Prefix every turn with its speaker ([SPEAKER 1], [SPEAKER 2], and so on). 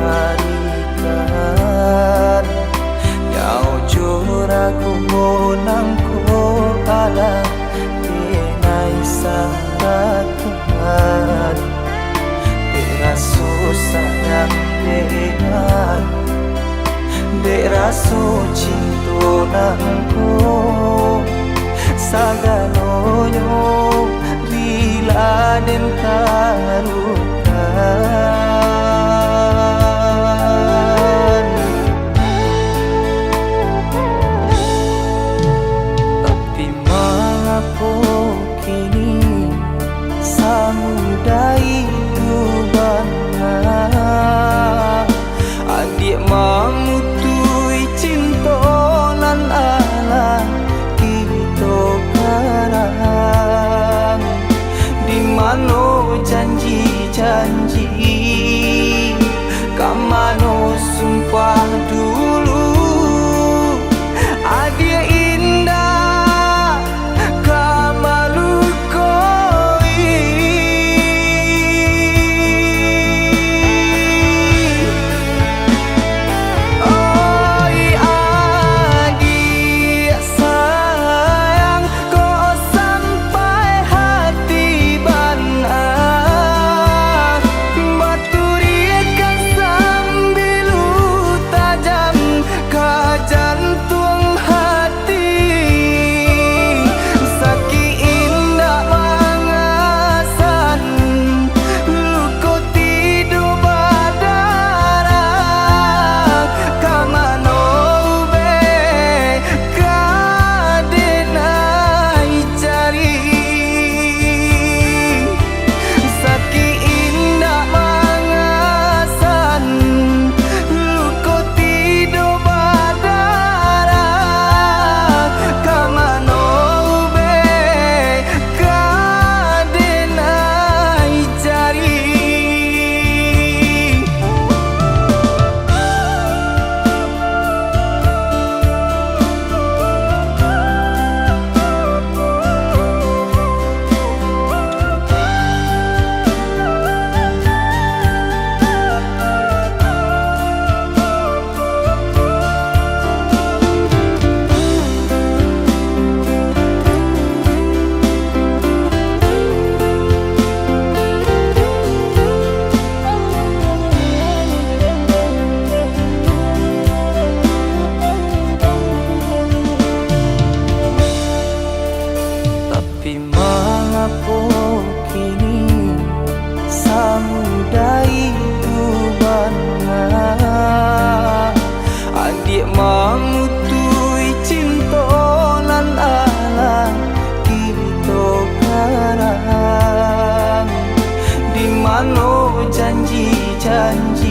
[SPEAKER 1] barikan Nyau juraku nangku ala Tenai sanggatuan Dek rasu sayang dengan Dek rasu cinta nangku Sagalonyo lila den tarukan Tapi mengapa kini samudai bangga Adik memutui cinta nan ala kita karang Di mano janji-janji Kamano sumpah dulu Adik indah kamalu koi Oi adik sayang kau sampai hati banah Baturikan sambil tajam ke jantung hati Saki indah mangasan luko tidur badarah Kamano ube kadenai cari Saki indah mangasan luko tidur badarah Kamano ube kadenai cari Tapi mengapa kini samudai bangga Adik memutui cinta nan ala kita karang Di mano janji-janji